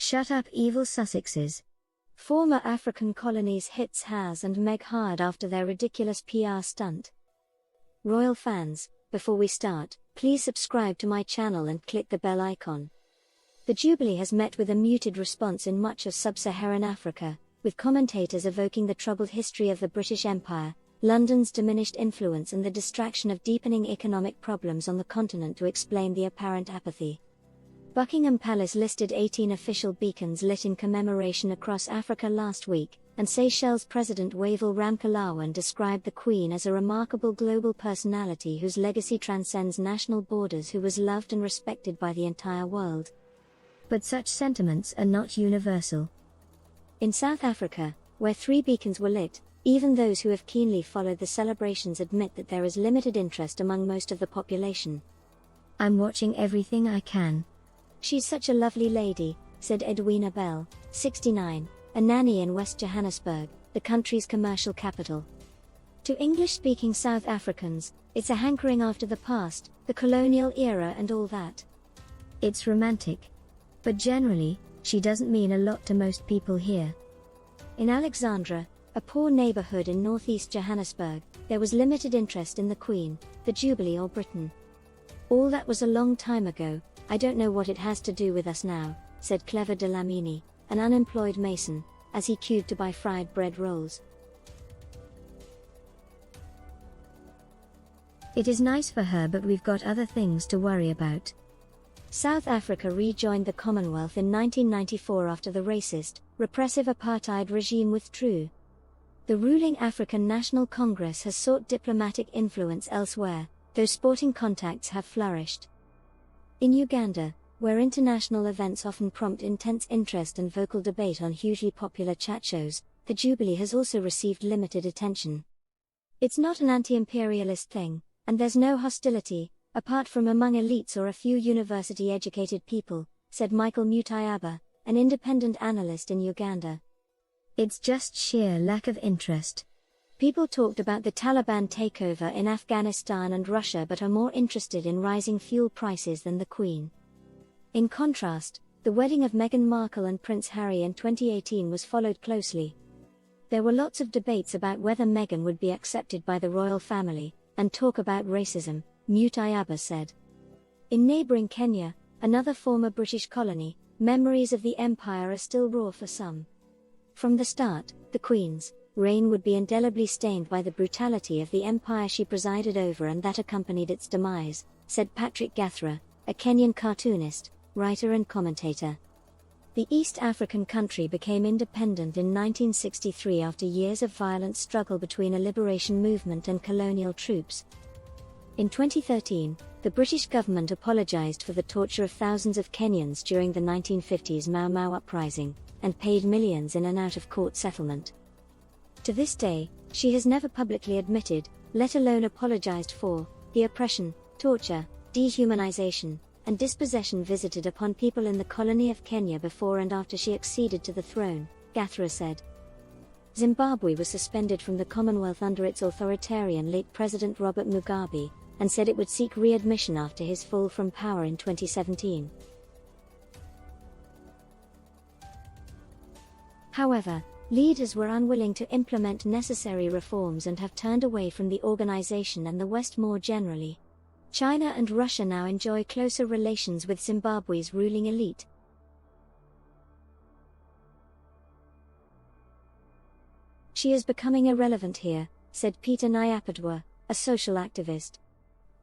Shut up, evil Sussexes. Former African colonies hits Has and Meg hard after their ridiculous PR stunt. Royal fans, before we start, please subscribe to my channel and click the bell icon. The Jubilee has met with a muted response in much of sub-Saharan Africa, with commentators evoking the troubled history of the British Empire, London's diminished influence and the distraction of deepening economic problems on the continent to explain the apparent apathy. Buckingham Palace listed 18 official beacons lit in commemoration across Africa last week, and Seychelles President Wavel Ramkalawan described the Queen as a remarkable global personality whose legacy transcends national borders, who was loved and respected by the entire world. But such sentiments are not universal. In South Africa, where 3 beacons were lit, even those who have keenly followed the celebrations admit that there is limited interest among most of the population. "I'm watching everything I can. She's such a lovely lady," said Edwina Bell, 69, a nanny in West Johannesburg, the country's commercial capital. To English-speaking South Africans, it's a hankering after the past, the colonial era and all that. It's romantic. But generally, she doesn't mean a lot to most people here. In Alexandra, a poor neighborhood in northeast Johannesburg, there was limited interest in the Queen, the Jubilee or Britain. "All that was a long time ago. I don't know what it has to do with us now," said Clever Dlamini, an unemployed mason, as he queued to buy fried bread rolls. "It is nice for her, but we've got other things to worry about." South Africa rejoined the Commonwealth in 1994 after the racist, repressive apartheid regime withdrew. The ruling African National Congress has sought diplomatic influence elsewhere, though sporting contacts have flourished. In Uganda, where international events often prompt intense interest and vocal debate on hugely popular chat shows, the Jubilee has also received limited attention. "It's not an anti-imperialist thing, and there's no hostility, apart from among elites or a few university-educated people," said Michael Mutayaba, an independent analyst in Uganda. "It's just sheer lack of interest. People talked about the Taliban takeover in Afghanistan and Russia but are more interested in rising fuel prices than the Queen." In contrast, the wedding of Meghan Markle and Prince Harry in 2018 was followed closely. There were lots of debates about whether Meghan would be accepted by the royal family, and talk about racism, Mutayaba said. In neighboring Kenya, another former British colony, memories of the empire are still raw for some. From the start, the Queen's reign would be indelibly stained by the brutality of the empire she presided over and that accompanied its demise, said Patrick Gathra, a Kenyan cartoonist, writer and commentator. The East African country became independent in 1963 after years of violent struggle between a liberation movement and colonial troops. In 2013, the British government apologized for the torture of thousands of Kenyans during the 1950s Mau Mau uprising, and paid millions in an out-of-court settlement. To this day, she has never publicly admitted, let alone apologized for, the oppression, torture, dehumanization, and dispossession visited upon people in the colony of Kenya before and after she acceded to the throne, Gathra said. Zimbabwe was suspended from the Commonwealth under its authoritarian late President Robert Mugabe, and said it would seek readmission after his fall from power in 2017. However, leaders were unwilling to implement necessary reforms and have turned away from the organization and the West more generally. China and Russia now enjoy closer relations with Zimbabwe's ruling elite. "She is becoming irrelevant here," said Peter Nyapadwa, a social activist.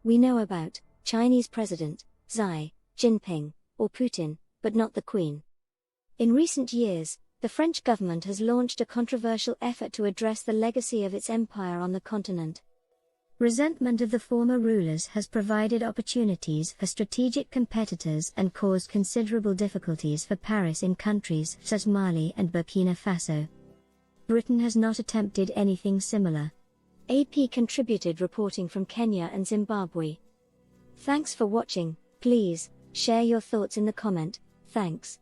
"We know about Chinese President Xi Jinping or Putin, but not the Queen." In recent years, the French government has launched a controversial effort to address the legacy of its empire on the continent. Resentment of the former rulers has provided opportunities for strategic competitors and caused considerable difficulties for Paris in countries such as Mali and Burkina Faso. Britain has not attempted anything similar. AP contributed reporting from Kenya and Zimbabwe. Thanks for watching. Please share your thoughts in the comment. Thanks.